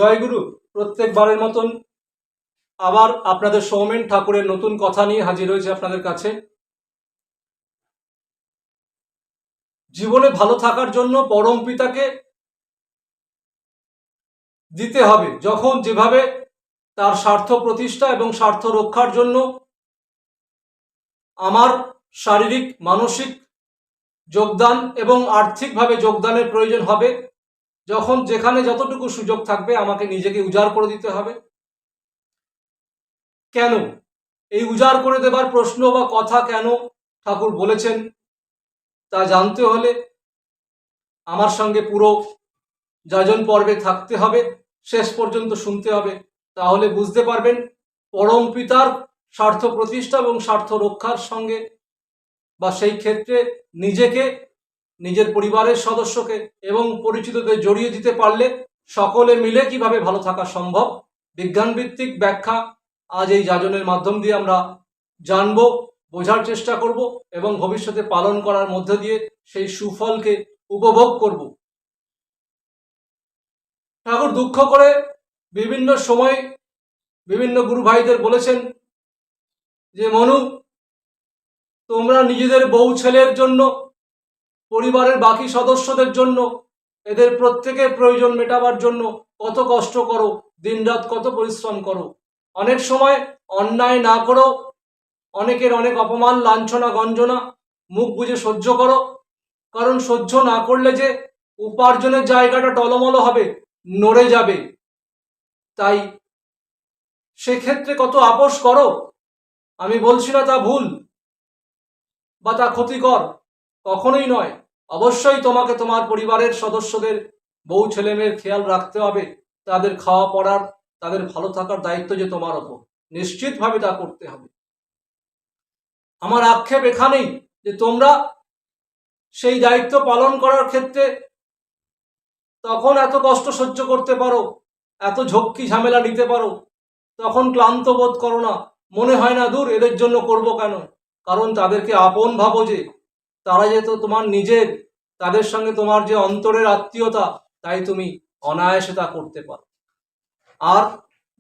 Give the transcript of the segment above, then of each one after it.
জয়গুরু। প্রত্যেকবারের মতন আবার আপনাদের সৌমেন ঠাকুরের নতুন কথা নিয়ে হাজির হয়েছে আপনাদের কাছে। জীবনে ভালো থাকার জন্য পরম পিতাকে দিতে হবে, যখন যেভাবে তার স্বার্থ প্রতিষ্ঠা এবং স্বার্থ রক্ষার জন্য আমার শারীরিক মানসিক যোগদান এবং আর্থিকভাবে যোগদানের প্রয়োজন হবে, যখন যেখানে যতটুকু সুযোগ থাকবে আমাকে নিজেকে উজাড় করে দিতে হবে। কেন এই উজাড় করে দেবার প্রশ্ন বা কথা কেন ঠাকুর বলেছেন তা জানতে হলে আমার সঙ্গে পুরো যাজন পর্বে থাকতে হবে, শেষ পর্যন্ত শুনতে হবে। তাহলে বুঝতে পারবেন পরম পিতার স্বার্থ প্রতিষ্ঠা এবং স্বার্থ রক্ষার সঙ্গে বা সেই ক্ষেত্রে নিজেকে, নিজের পরিবারের সদস্যকে এবং পরিচিতদের জড়িয়ে দিতে পারলে সকলে মিলে কিভাবে ভালো থাকা সম্ভব। বিজ্ঞানভিত্তিক ব্যাখ্যা আজ এই যাজনের মাধ্যম দিয়ে আমরা জানব, বোঝার চেষ্টা করব এবং ভবিষ্যতে পালন করার মধ্য দিয়ে সেই সুফলকে উপভোগ করব। ঠাকুর দুঃখ করে বিভিন্ন সময় বিভিন্ন গুরু ভাইদের বলেছেন যে মনু, তোমরা নিজেদের বউ ছেলের জন্য, পরিবারের বাকি সদস্যদের জন্য, এদের প্রত্যেকের প্রয়োজন মেটাবার জন্য কত কষ্ট করো, দিনরাত কত পরিশ্রম করো। অনেক সময় অন্যায় না করো, অনেকের অনেক অপমান লাঞ্ছনা গঞ্জনা মুখ বুজে সহ্য করো, কারণ সহ্য না করলে যে উপার্জনের জায়গাটা টলমল হবে, নড়ে যাবে। তাই সেক্ষেত্রে কত আপোষ করো। আমি বলছি না তা ভুল বা তা ক্ষতিকর, কখনোই নয়। অবশ্যই তোমাকে তোমার পরিবারের সদস্যদের বউ ছেলে মেয়ের খেয়াল রাখতে হবে, তাদের খাওয়া পড়ার, তাদের ভালো থাকার দায়িত্ব যে তোমার ওপর, নিশ্চিতভাবে তা করতে হবে। আমার আক্ষেপ এখানেই যে তোমরা সেই দায়িত্ব পালন করার ক্ষেত্রে তখন এত কষ্ট সহ্য করতে পারো, এত ঝক্কি ঝামেলা নিতে পারো, তখন ক্লান্ত বোধ করো না, মনে হয় না দূর এদের জন্য করব কেন, কারণ তাদেরকে আপন ভাবো, যে তারা যে তো তোমার নিজের, তাদের সঙ্গে তোমার যে অন্তরের আত্মীয়তা, তাই তুমি অনায়াসে তা করতে পারো। আর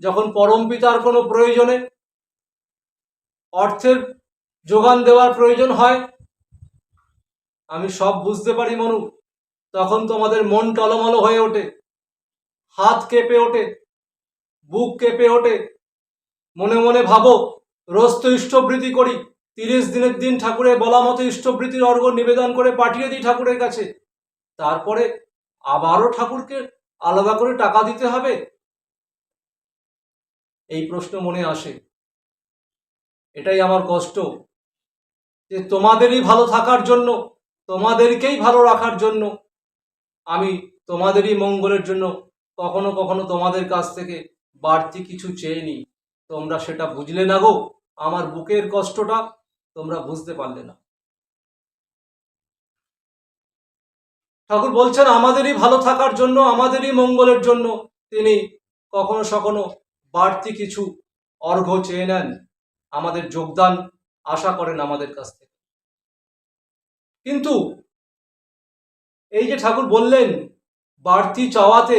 যখন পরম পিতার কোনো প্রয়োজনে অর্থের যোগান দেওয়ার প্রয়োজন হয়, আমি সব বুঝতে পারি মনু, তখন তোমাদের মন টলমল হয়ে ওঠে, হাত কেঁপে ওঠে, বুক কেঁপে ওঠে। মনে মনে ভাবো, রোজ তো ইষ্টবৃত্তি করি, 30 দিনের দিন ঠাকুরের বলা মতো ইষ্টবৃত্তির অর্ঘ্য নিবেদন করে পাঠিয়ে দিই ঠাকুরের কাছে, তারপরে আবারও ঠাকুরকে আলাদা করে টাকা দিতে হবে। এই প্রশ্ন মনে আসে। এটাই আমার কষ্ট, যে তোমাদেরই ভালো থাকার জন্য, তোমাদেরকেই ভালো রাখার জন্য, আমি তোমাদেরই মঙ্গলের জন্য কখনো কখনো তোমাদের কাছ থেকে বাড়তি কিছু চেয়ে নিই। তোমরা সেটা বুঝলে না গো, আমার বুকের কষ্টটা তোমরা বুঝতে পারলে না। ঠাকুর বলছেন আমাদেরই ভালো থাকার জন্য, আমাদেরই মঙ্গলের জন্য তিনি কখনো সখনো বাড়তি কিছু অর্ঘ্য চেয়ে নেন, আমাদের যোগদান আশা করেন আমাদের কাছ থেকে। কিন্তু এই যে ঠাকুর বললেন বাড়তি চাওয়াতে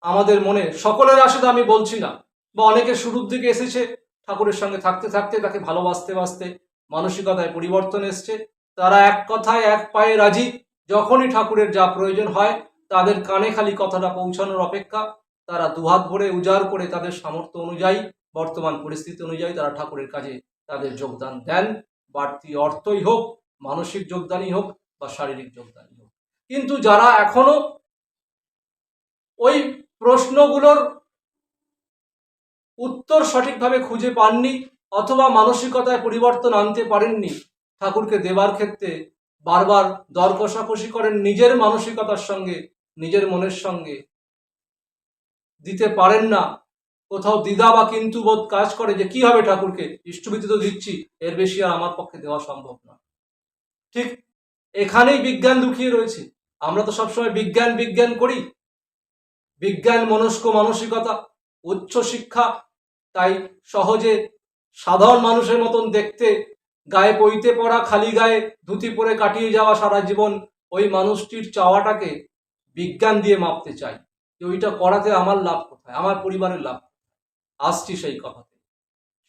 আমাদের মনে, সকলের আশা আমি বলছি না, বা অনেকে শুরুর দিকে এসেছে ঠাকুরের সঙ্গে থাকতে থাকতে তাকে ভালোবাসতে বাসতে মানসিকতায় পরিবর্তন এসছে, তারা এক কথায় এক পায়ে রাজি। যখনই ঠাকুরের যা প্রয়োজন হয় তাদের কানে খালি কথাটা পৌঁছানোর অপেক্ষা, তারা দুহাত ভরে উজাড় করে তাদের সামর্থ্য অনুযায়ী, বর্তমান পরিস্থিতি অনুযায়ী তারা ঠাকুরের কাজে তাদের যোগদান দেন, বাড়তি অর্থই হোক, মানসিক যোগদানই হোক বা শারীরিক যোগদানই হোক। কিন্তু যারা এখনো ওই প্রশ্নগুলোর উত্তর সঠিকভাবে খুঁজে পাননি অথবা মানসিকতায় পরিবর্তন আনতে পারেননি, ঠাকুরকে দেবার ক্ষেত্রে বারবার দর কষাকষি করেন নিজের মানসিকতার সঙ্গে, নিজের মনের সঙ্গে, দিতে পারেন না, কোথাও দ্বিধা বা কিন্তু বোধ কাজ করে যে কি হবে ঠাকুরকে, ইষ্টবৃত্তি তো দিচ্ছি, এর বেশি আর আমার পক্ষে দেওয়া সম্ভব না। ঠিক এখানেই বিজ্ঞান লুকিয়ে রয়েছে। আমরা তো সবসময় বিজ্ঞান বিজ্ঞান করি, বিজ্ঞান মনস্ক মানসিকতা, উচ্চ শিক্ষা, তাই সহজে সাধারণ মানুষের মতন দেখতে, গায়ে পইতে পড়া, খালি গায়ে ধুতি পরে কাটিয়ে যাওয়া সারা জীবন, ওই মানুষটির চাওয়াটাকে বিজ্ঞান দিয়ে মাপতে চাই। যে ওইটা করাতে আমার লাভ কোথায়, আমার পরিবারের লাভ কোথায়। আসছি সেই কথাতে।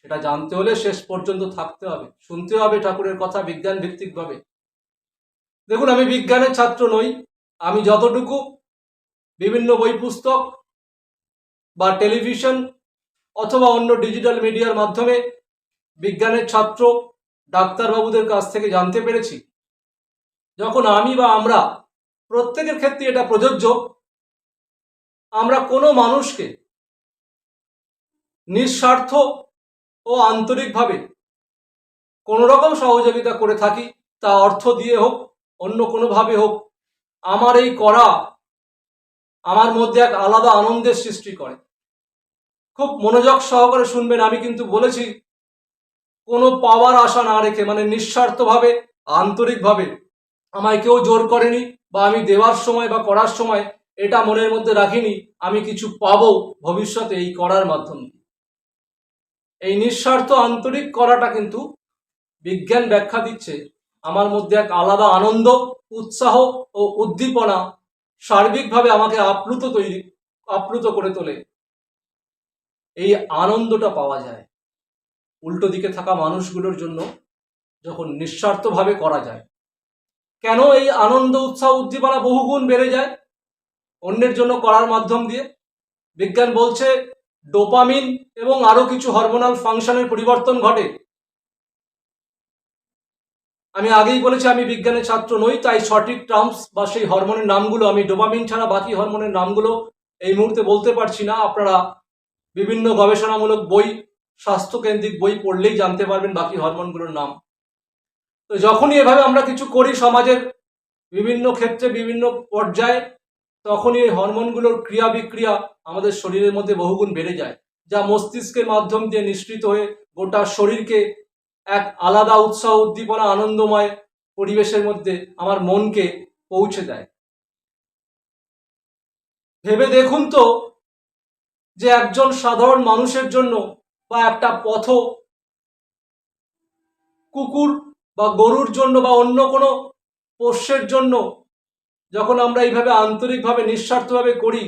সেটা জানতে হলে শেষ পর্যন্ত থাকতে হবে, শুনতে হবে ঠাকুরের কথা বিজ্ঞান ভিত্তিকভাবে। দেখুন, আমি বিজ্ঞানের ছাত্র নই। আমি যতটুকু বিভিন্ন বই পুস্তক বা টেলিভিশন অথবা অন্য ডিজিটাল মিডিয়ার মাধ্যমে বিজ্ঞানের ছাত্র ডাক্তারবাবুদের কাছ থেকে জানতে পেরেছি, যখন আমি বা আমরা, প্রত্যেকের ক্ষেত্রে এটা প্রযোজ্য, আমরা কোনো মানুষকে নিঃস্বার্থ ও আন্তরিকভাবে কোনো রকম সহযোগিতা করে থাকি, তা অর্থ দিয়ে হোক অন্য কোনোভাবে হোক, আমার এই করা আমার মধ্যে এক আলাদা আনন্দের সৃষ্টি করে। খুব মনোযোগ সহকারে শুনবেন, আমি কিন্তু বলেছি কোনো পাওয়ার আশা না রেখে, মানে নিঃস্বার্থভাবে আন্তরিকভাবে। আমায় কেউ জোর করেনি, বা আমি দেওয়ার সময় বা করার সময় এটা মনের মধ্যে রাখিনি আমি কিছু পাবো ভবিষ্যতে এই করার মাধ্যমে। এই নিঃস্বার্থ আন্তরিক করাটা কিন্তু বিজ্ঞান ব্যাখ্যা দিচ্ছে আমার মধ্যে এক আলাদা আনন্দ, উৎসাহ ও উদ্দীপনা সার্বিকভাবে আমাকে আপ্লুত করে তোলে। এই আনন্দটা পাওয়া যায় উল্টো দিকে থাকা মানুষগুলোর জন্য যখন নিঃস্বার্থভাবে করা যায়। কেন এই আনন্দ, উৎসাহ, উদ্দীপনা বহুগুণ বেড়ে যায় অন্যের জন্য করার মাধ্যম দিয়ে? বিজ্ঞান বলছে ডোপামিন এবং আরো কিছু হরমোনাল ফাংশনের পরিবর্তন ঘটে। আমি আগেই বলেছি আমি বিজ্ঞানের ছাত্র নই, তাই সঠিক টার্মস বা সেই হরমোনের নামগুলো, আমি ডোপামিন ছাড়া বাকি হরমোনের নামগুলো এই মুহূর্তে বলতে পারছি না। আপনারা বিভিন্ন গবেষণামূলক বই, স্বাস্থ্যকেন্দ্রিক বই পড়লেই জানতে পারবেন বাকি হরমোনগুলোর নাম। তো যখনই এভাবে আমরা কিছু করি সমাজের বিভিন্ন ক্ষেত্রে, বিভিন্ন পর্যায়ে, তখনই এই হরমোনগুলোর ক্রিয়া বিক্রিয়া আমাদের শরীরের মধ্যে বহুগুণ বেড়ে যায়, যা মস্তিষ্কের মাধ্যম দিয়ে নিঃসৃত হয়ে গোটা শরীরকে এক আলাদা উৎসাহ, উদ্দীপনা, আনন্দময় পরিবেশের মধ্যে আমার মনকে পৌঁছে দেয়। ভেবে দেখুন তো, যে একজন সাধারণ মানুষের জন্য বা একটা পথ কুকুর বা গরুর জন্য বা অন্য কোনো পোষ্যের জন্য যখন আমরা এইভাবে আন্তরিকভাবে নিঃস্বার্থভাবে করি,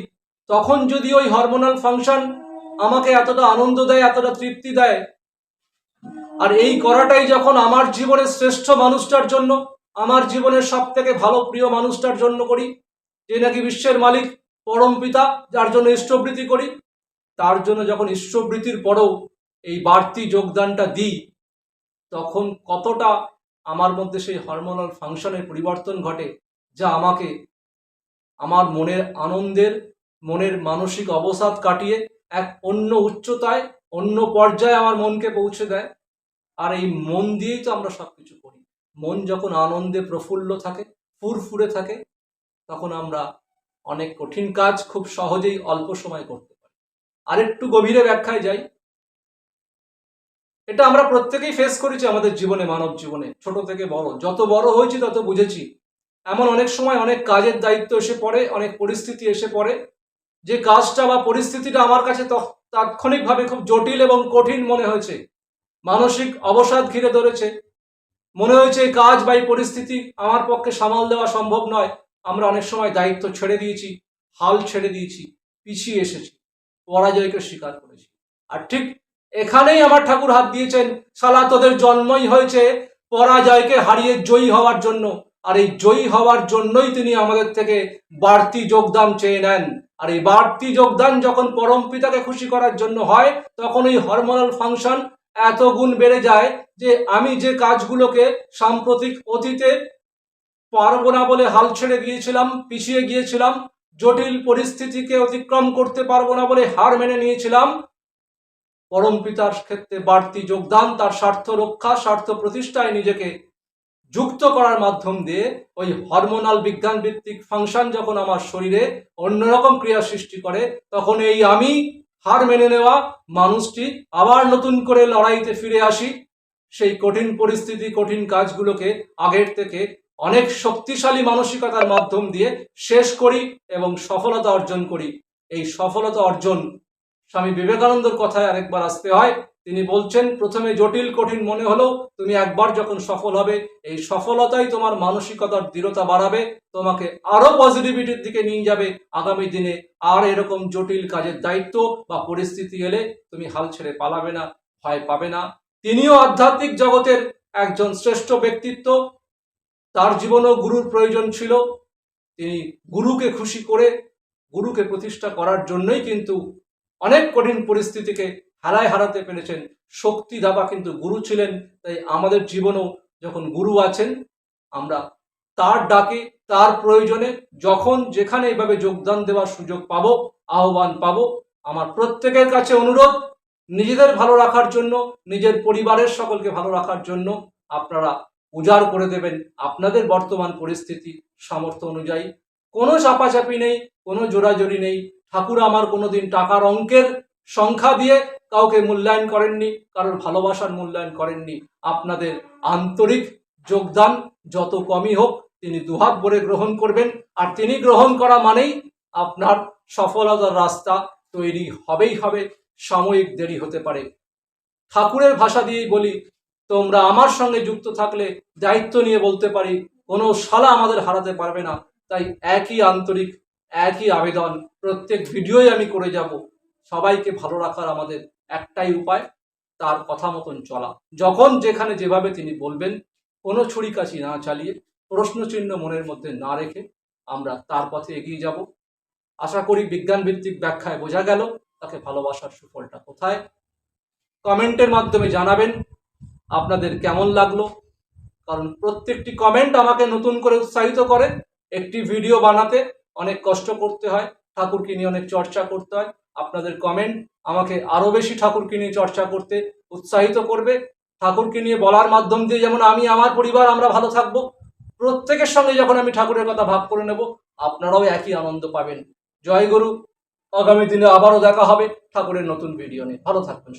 তখন যদি ওই হরমোনাল ফাংশন আমাকে এতটা আনন্দ দেয়, এতটা তৃপ্তি দেয়, আর এই করাটাই যখন আমার জীবনের শ্রেষ্ঠ মানুষটার জন্য, আমার জীবনের সব থেকে ভালো প্রিয় মানুষটার জন্য করি, যে নাকি বিশ্বের মালিক, পরম পিতা, যার জন্য ইষ্টবৃত্তি করি, তার জন্য যখন ইষ্টবৃত্তির পরেও এই বাড়তি যোগদানটা দিই, তখন কতটা আমার মধ্যে সেই হরমোনাল ফাংশনের পরিবর্তন ঘটে, যা আমাকে আমার মনের আনন্দের, মনের মানসিক অবসাদ কাটিয়ে এক অন্য উচ্চতায়, অন্য পর্যায়ে আমার মনকে পৌঁছে দেয়। আর এই মন দিয়েই তো আমরা সবকিছু করি। মন যখন আনন্দে প্রফুল্ল থাকে, ফুরফুরে থাকে, তখন আমরা অনেক কঠিন কাজ খুব সহজেই অল্প সময় করতে পারি। আরেকটু গভীরে ব্যাখ্যায় যাই। এটা আমরা প্রত্যেকেই ফেস করেছি আমাদের জীবনে, মানব জীবনে, ছোট থেকে বড়। যত বড় হয়েছি তত বুঝেছি এমন অনেক সময় অনেক কাজের দায়িত্ব এসে পড়ে, অনেক পরিস্থিতি এসে পড়ে, যে কাজটা বা পরিস্থিতিটা আমার কাছে তাৎক্ষণিকভাবে খুব জটিল এবং কঠিন মনে হয়েছে, মানসিক অবসাদ ঘিরে ধরেছে, মনে হয়েছে এই কাজ বা এই পরিস্থিতি আমার পক্ষে সামাল দেওয়া সম্ভব নয়। আমরা অনেক সময় দায়িত্ব ছেড়ে দিয়েছি, হাল ছেড়ে দিয়েছি, পিছিয়ে এসেছি, পরাজয়কে স্বীকার করেছি। আর ঠিক এখানেই আমার ঠাকুর হাত দিয়েছেন, শালা তোদের জন্মই হয়েছে পরাজয়কে হারিয়ে জয়ী হওয়ার জন্য, আর এই জয়ী হওয়ার জন্যই তিনি আমাদের থেকে বাড়তি যোগদান চেয়ে নেন। আর এই বাড়তি যোগদান যখন পরম পিতাকে খুশি করার জন্য হয়, তখন এই হরমোনাল ফাংশন এত গুণ বেড়ে যায় যে আমি যে কাজগুলোকে সাম্প্রতিক অতীতে পারবো না বলে হাল ছেড়ে দিয়েছিলাম, পিছিয়ে গিয়েছিলাম, জটিল পরিস্থিতিকে অতিক্রম করতে পারবো না বলে হার মেনে নিয়েছিলাম, পরম পিতার ক্ষেত্রে বাড়তি যোগদান, তার স্বার্থ রক্ষা, স্বার্থ প্রতিষ্ঠায় নিজেকে যুক্ত করার মাধ্যম দিয়ে ওই হরমোনাল বিজ্ঞান ভিত্তিক ফাংশন যখন আমার শরীরে অন্যরকম ক্রিয়া সৃষ্টি করে, তখন এই আমি হার মেনে নেওয়া মানুষটি আবার নতুন করে লড়াইতে ফিরে আসি, সেই কঠিন পরিস্থিতি, কঠিন কাজগুলোকে আগের থেকে অনেক শক্তিশালী মানসিকতার মাধ্যম দিয়ে শেষ করি এবং সফলতা অর্জন করি। এই সফলতা অর্জন, স্বামী বিবেকানন্দর কথায় আরেকবার আসতে হয়, তিনি বলছেন, প্রথমে জটিল কঠিন মনে হলেও তুমি একবার যখন সফল হবে, এই সফলতাই তোমার মানসিকতার দৃঢ়তা বাড়াবে, তোমাকে আরো পজিটিভিটির দিকে নিয়ে যাবে। আগামী দিনে আর এরকম জটিল কাজের দায়িত্ব বা পরিস্থিতি এলে তুমি হাল ছেড়ে পালাবে না, ভয় পাবে না। তিনিও আধ্যাত্মিক জগতের একজন শ্রেষ্ঠ ব্যক্তিত্ব, তার জীবনেও গুরুর প্রয়োজন ছিল। তিনি গুরুকে খুশি করে, গুরুকে প্রতিষ্ঠা করার জন্যই কিন্তু অনেক কঠিন পরিস্থিতিকে হারায় হারাতে পেরেছেন। শক্তিদাতা কিন্তু গুরু ছিলেন। তাই আমাদের জীবনেও যখন গুরু আছেন, আমরা তার ডাকে, তার প্রয়োজনে যখন যেখানে এইভাবে যোগদান দেওয়ার সুযোগ পাবো, আহ্বান পাবো, আমার প্রত্যেকের কাছে অনুরোধ, নিজেদের ভালো রাখার জন্য, নিজের পরিবারের সকলকে ভালো রাখার জন্য আপনারা উজাড় করে দেবেন আপনাদের বর্তমান পরিস্থিতি সামর্থ্য অনুযায়ী। কোনো চাপাচাপি নেই, কোনো জোরাজোরি নেই। ঠাকুর আমার কোনোদিন টাকার অঙ্কের সংখ্যা দিয়ে কাউকে মূল্যায়ন করেননি, কারোর ভালোবাসার মূল্যায়ন করেননি। আপনাদের আন্তরিক যোগদান যত কমই হোক তিনি দুহাত ভরে গ্রহণ করবেন, আর তিনি গ্রহণ করা মানেই আপনার সফলতার রাস্তা তৈরি হবেই হবে। সাময়িক দেরি হতে পারে। ঠাকুরের ভাষা দিয়েই বলি, তোমরা আমার সঙ্গে যুক্ত থাকলে দায়িত্ব নিয়ে বলতে পারি, কোনো শালা আমাদের হারাতে পারবে না। তাই একই আন্তরিক, একই আবেদন, প্রত্যেক ভিডিওই আমি করে যাব। সবাইকে ভালো রাখার আমাদের একটাই উপায়, তার কথা মতন চলা। যখন যেখানে যেভাবে তিনি বলবেন, কোনো ছুরিকাছি না চালিয়ে, প্রশ্নচিহ্ন মনের মধ্যে না রেখে আমরা তার পথে এগিয়ে যাব। আশা করি বিজ্ঞানভিত্তিক ব্যাখ্যায় বোঝা গেল তাকে ভালোবাসার সুফলটা কোথায়। কমেন্টের মাধ্যমে জানাবেন আপনাদের কেমন লাগলো, কারণ প্রত্যেকটি কমেন্ট আমাকে নতুন করে উৎসাহিত করে। একটি ভিডিও বানাতে অনেক কষ্ট করতে হয়, ঠাকুরকে নিয়ে অনেক চর্চা করতে হয়। আপনাদের কমেন্ট আমাকে আরো বেশি ঠাকুরকে নিয়ে চর্চা করতে উৎসাহিত করবে। ঠাকুরকে নিয়ে বলার মাধ্যম দিয়ে যেমন আমি, আমার পরিবার আমরা ভালো থাকবো, প্রত্যেকের সঙ্গে যখন আমি ঠাকুরের কথা ভাগ করে নেব, আপনারাও একই আনন্দ পাবেন। জয় গুরু। আগামী দিনে আবারও দেখা হবে ঠাকুরের নতুন ভিডিও নিয়ে। ভালো থাকবেন।